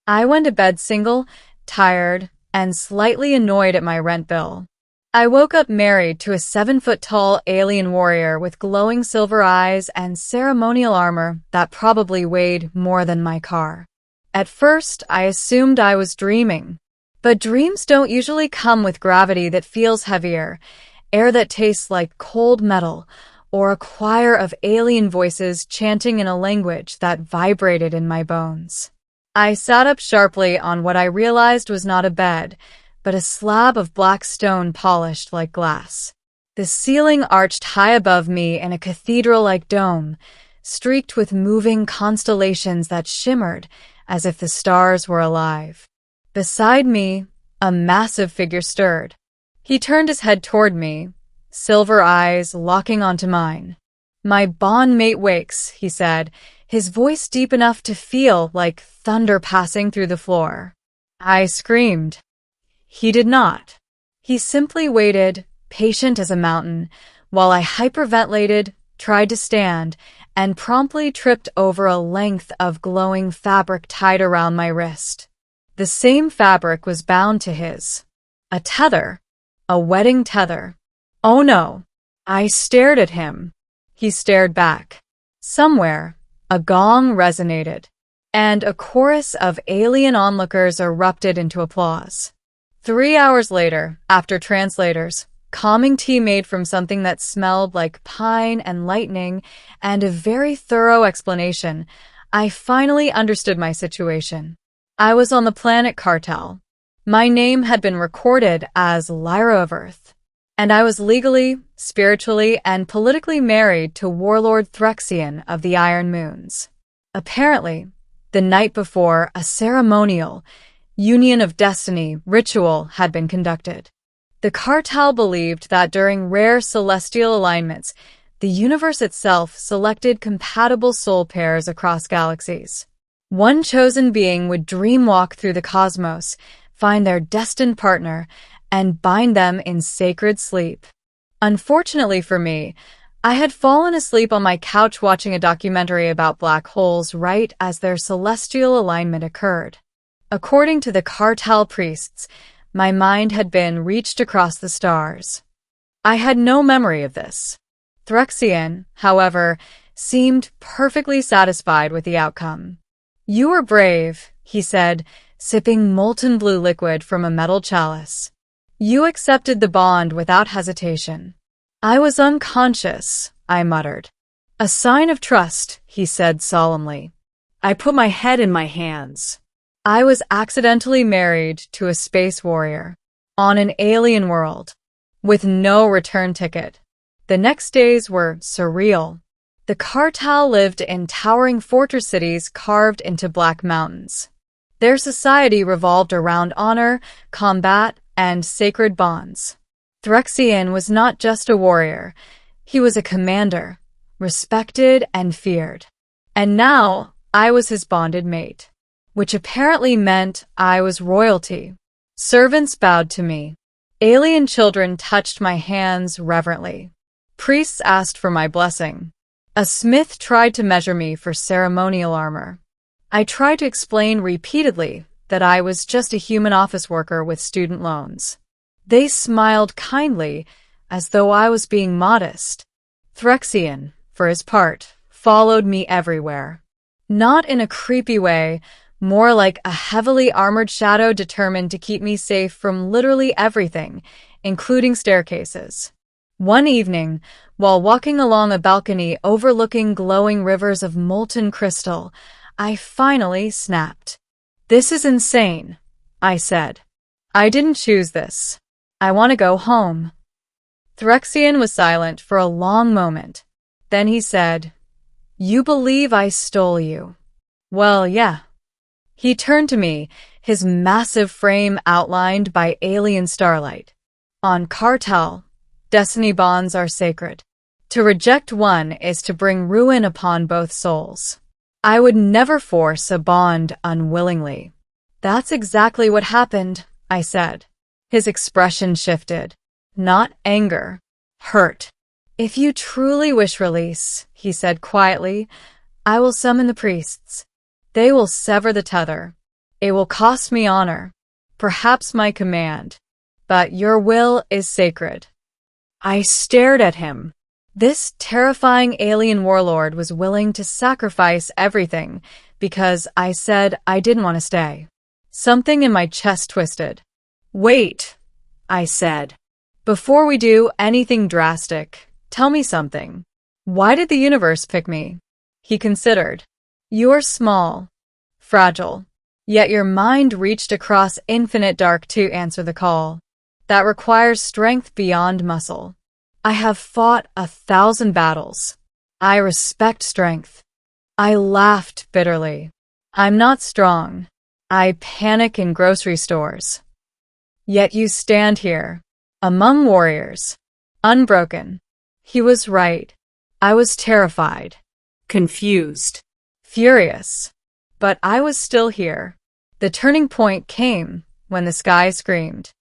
I went to bed single, tired, and slightly annoyed at my rent bill. I woke up married to a 7-foot-tall alien warrior with glowing silver eyes and ceremonial armor that probably weighed more than my car. At first, I assumed I was dreaming. But dreams don't usually come with gravity that feels heavier, air that tastes like cold metal, or a choir of alien voices chanting in a language that vibrated in my bones. I sat up sharply on what I realized was not a bed, but a slab of black stone polished like glass. The ceiling arched high above me in a cathedral-like dome, streaked with moving constellations that shimmered as if the stars were alive. Beside me, a massive figure stirred. He turned his head toward me, silver eyes locking onto mine. "My bond mate wakes," he said, his voice deep enough to feel like thunder passing through the floor. I screamed. He did not. He simply waited, patient as a mountain, while I hyperventilated, tried to stand, and promptly tripped over a length of glowing fabric tied around my wrist. The same fabric was bound to his. A tether. A wedding tether. Oh no. I stared at him. He stared back. Somewhere, a gong resonated, and a chorus of alien onlookers erupted into applause. 3 hours later, after translators, calming tea made from something that smelled like pine and lightning, and a very thorough explanation, I finally understood my situation. I was on the planet Cartel. My name had been recorded as Lyra of Earth, and I was legally, spiritually, and politically married to Warlord Threxian of the Iron Moons. Apparently, the night before, a ceremonial Union of Destiny ritual had been conducted. The Cartel believed that during rare celestial alignments, the universe itself selected compatible soul pairs across galaxies. One chosen being would dreamwalk through the cosmos, find their destined partner, and bind them in sacred sleep. Unfortunately for me, I had fallen asleep on my couch watching a documentary about black holes right as their celestial alignment occurred. According to the Cartel priests, my mind had been reached across the stars. I had no memory of this. Threxian, however, seemed perfectly satisfied with the outcome. "You were brave," he said, sipping molten blue liquid from a metal chalice. "You accepted the bond without hesitation." "I was unconscious," I muttered. "A sign of trust," he said solemnly. I put my head in my hands. I was accidentally married to a space warrior on an alien world with no return ticket. The next days were surreal. The Cartel lived in towering fortress cities carved into black mountains. Their society revolved around honor, combat, and sacred bonds. Threxian was not just a warrior. He was a commander, respected and feared. And now I was his bonded mate, which apparently meant I was royalty. Servants bowed to me. Alien children touched my hands reverently. Priests asked for my blessing. A smith tried to measure me for ceremonial armor. I tried to explain repeatedly that I was just a human office worker with student loans. They smiled kindly, as though I was being modest. Threxian, for his part, followed me everywhere. Not in a creepy way, more like a heavily armored shadow determined to keep me safe from literally everything, including staircases. One evening, while walking along a balcony overlooking glowing rivers of molten crystal, I finally snapped. "This is insane," I said. "I didn't choose this. I want to go home." Threxian was silent for a long moment. Then he said, "You believe I stole you?" "Well, yeah." He turned to me, his massive frame outlined by alien starlight. "On Cartel, destiny bonds are sacred. To reject one is to bring ruin upon both souls. I would never force a bond unwillingly." "That's exactly what happened," I said. His expression shifted. Not anger. Hurt. "If you truly wish release," he said quietly, "I will summon the priests. They will sever the tether. It will cost me honor, perhaps my command, but your will is sacred. I stared at him. This terrifying alien warlord was willing to sacrifice everything because I said I didn't want to stay. Something in my chest twisted. Wait, I said. Before we do anything drastic, tell me something. Why did the universe pick me? He considered. You're small, fragile, yet your mind reached across infinite dark to answer the call. That requires strength beyond muscle. I have fought 1,000 battles. I respect strength. I laughed bitterly. I'm not strong. I panic in grocery stores. Yet you stand here, among warriors, unbroken. He was right. I was terrified, confused, furious. But I was still here. The turning point came when the sky screamed.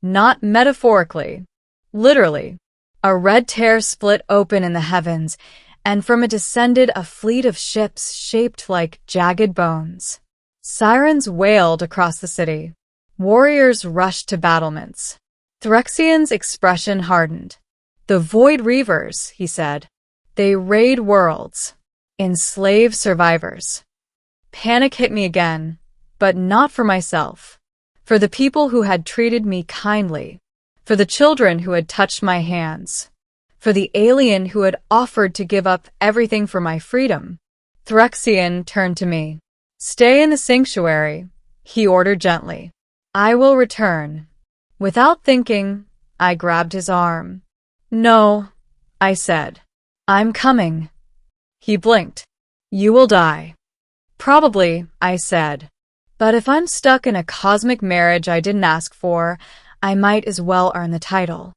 Not metaphorically, literally. A red tear split open in the heavens, and from it descended a fleet of ships shaped like jagged bones. Sirens wailed across the city. Warriors rushed to battlements. Phyrexian's expression hardened. The Void Reavers, he said. They raid worlds, enslave survivors. Panic hit me again, but not for myself. For the people who had treated me kindly. For the children who had touched my hands. For the alien who had offered to give up everything for my freedom. Phyrexian turned to me. Stay in the sanctuary, he ordered gently. I will return. Without thinking, I grabbed his arm. No, I said. I'm coming. He blinked. You will die. Probably, I said. But if I'm stuck in a cosmic marriage I didn't ask for, I might as well earn the title.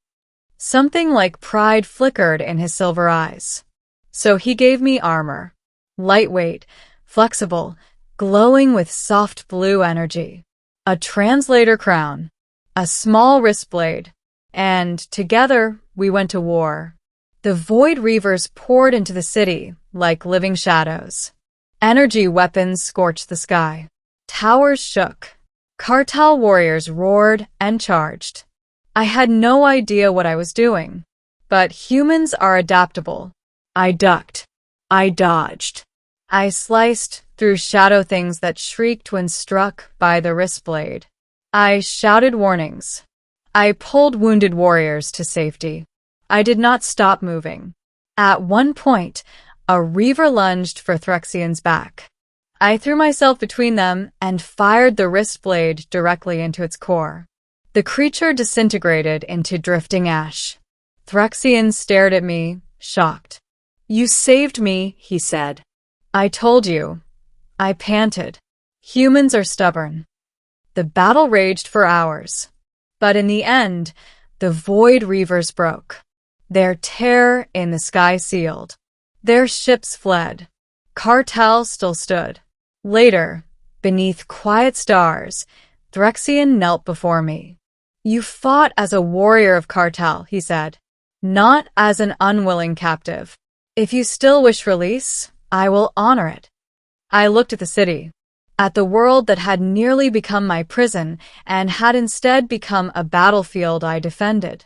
Something like pride flickered in his silver eyes. So he gave me armor. Lightweight, flexible, glowing with soft blue energy. A translator crown. A small wrist blade. And together we went to war. The Void Reavers poured into the city like living shadows. Energy weapons scorched the sky. Towers shook. Cartel warriors roared and charged. I had no idea what I was doing. But humans are adaptable. I ducked. I dodged. I sliced through shadow things that shrieked when struck by the wrist blade. I shouted warnings. I pulled wounded warriors to safety. I did not stop moving. At one point, a reaver lunged for Phyrexian's back. I threw myself between them and fired the wrist blade directly into its core. The creature disintegrated into drifting ash. Phyrexian stared at me, shocked. You saved me, he said. I told you. I panted. Humans are stubborn. The battle raged for hours. But in the end, the Void Reavers broke. Their terror in the sky sealed. Their ships fled. Cartel still stood. Later, beneath quiet stars, Phyrexian knelt before me. You fought as a warrior of Cartel, he said, not as an unwilling captive. If you still wish release, I will honor it. I looked at the city, at the world that had nearly become my prison and had instead become a battlefield I defended.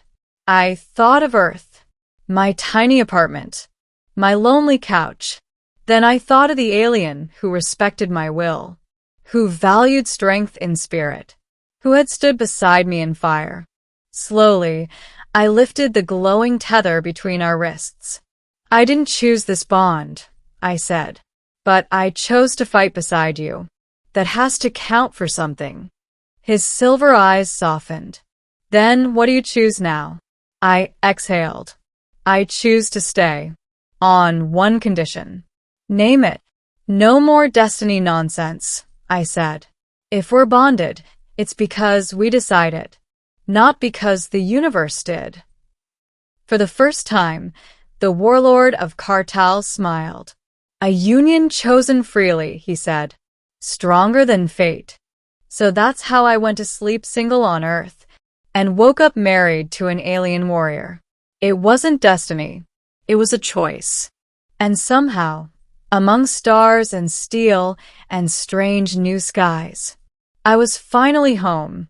I thought of Earth, my tiny apartment, my lonely couch. Then I thought of the alien who respected my will, who valued strength in spirit, who had stood beside me in fire. Slowly, I lifted the glowing tether between our wrists. I didn't choose this bond, I said, but I chose to fight beside you. That has to count for something. His silver eyes softened. Then what do you choose now? I exhaled. I choose to stay. On one condition. Name it. No more destiny nonsense, I said. If we're bonded, it's because we decided, not because the universe did. For the first time, the warlord of Cartel smiled. A union chosen freely, he said. Stronger than fate. So that's how I went to sleep single on Earth and woke up married to an alien warrior. It wasn't destiny. It was a choice. And somehow, among stars and steel and strange new skies, I was finally home.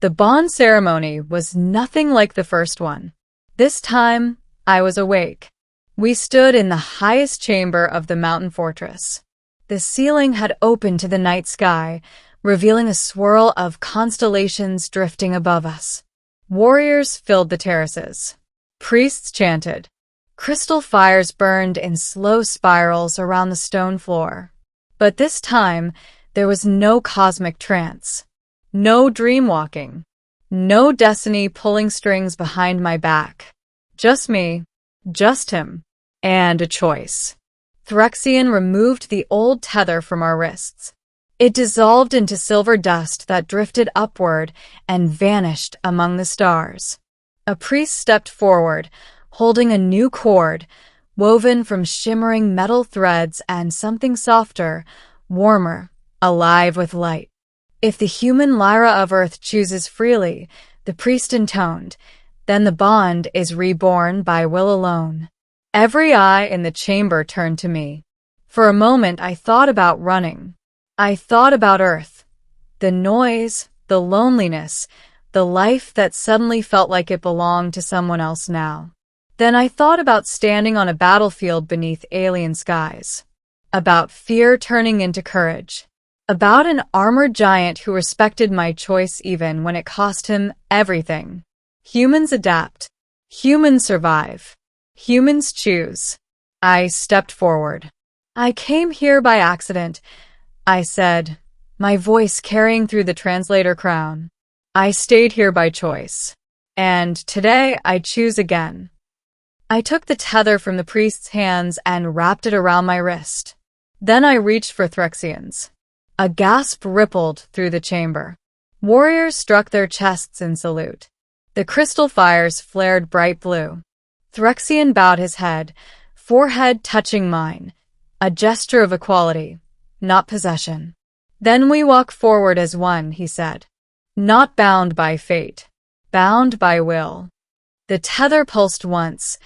The bond ceremony was nothing like the first one. This time, I was awake. We stood in the highest chamber of the mountain fortress. The ceiling had opened to the night sky, revealing a swirl of constellations drifting above us. Warriors filled the terraces. Priests chanted. Crystal fires burned in slow spirals around the stone floor. But this time, there was no cosmic trance. No dream walking. No destiny pulling strings behind my back. Just me. Just him. And a choice. Phyrexian removed the old tether from our wrists. It dissolved into silver dust that drifted upward and vanished among the stars. A priest stepped forward, holding a new cord, woven from shimmering metal threads and something softer, warmer, alive with light. If the human Lyra of Earth chooses freely, the priest intoned, then the bond is reborn by will alone. Every eye in the chamber turned to me. For a moment I thought about running. I thought about Earth. The noise, the loneliness, the life that suddenly felt like it belonged to someone else now. Then I thought about standing on a battlefield beneath alien skies. About fear turning into courage. About an armored giant who respected my choice even when it cost him everything. Humans adapt. Humans survive. Humans choose. I stepped forward. I came here by accident, I said, my voice carrying through the translator crown. I stayed here by choice. And today I choose again. I took the tether from the priest's hands and wrapped it around my wrist. Then I reached for Phyrexian's. A gasp rippled through the chamber. Warriors struck their chests in salute. The crystal fires flared bright blue. Phyrexian bowed his head, forehead touching mine, a gesture of equality, not possession. Then we walk forward as one, he said. Not bound by fate, bound by will. The tether pulsed once,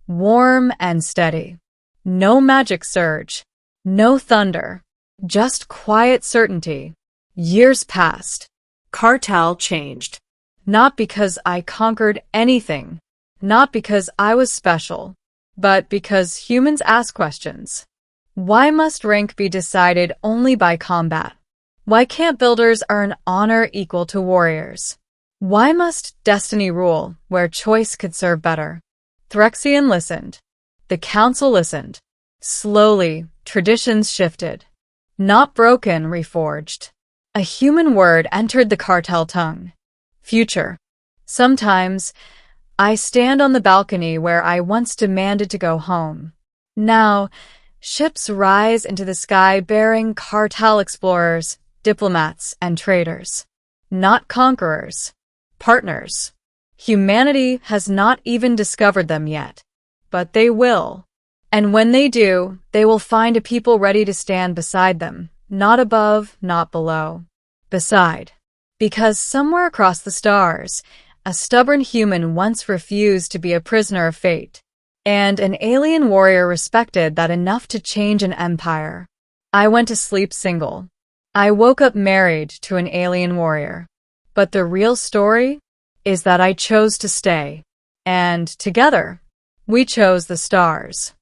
warm and steady. No magic surge, no thunder, just quiet certainty. Years passed. Cartel changed. Not because I conquered anything, not because I was special, but because humans ask questions. Why must rank be decided only by combat? Why can't builders earn honor equal to warriors? Why must destiny rule where choice could serve better? Phyrexian listened. The council listened. Slowly, traditions shifted. Not broken, reforged. A human word entered the cartel tongue. Future. Sometimes, I stand on the balcony where I once demanded to go home. Now, ships rise into the sky bearing cartel explorers, diplomats, and traders. Not conquerors. Partners. Humanity has not even discovered them yet. But they will. And when they do, they will find a people ready to stand beside them, not above, not below. Beside. Because somewhere across the stars, a stubborn human once refused to be a prisoner of fate. And an alien warrior respected that enough to change an empire. I went to sleep single. I woke up married to an alien warrior. But the real story is that I chose to stay. And together, we chose the stars.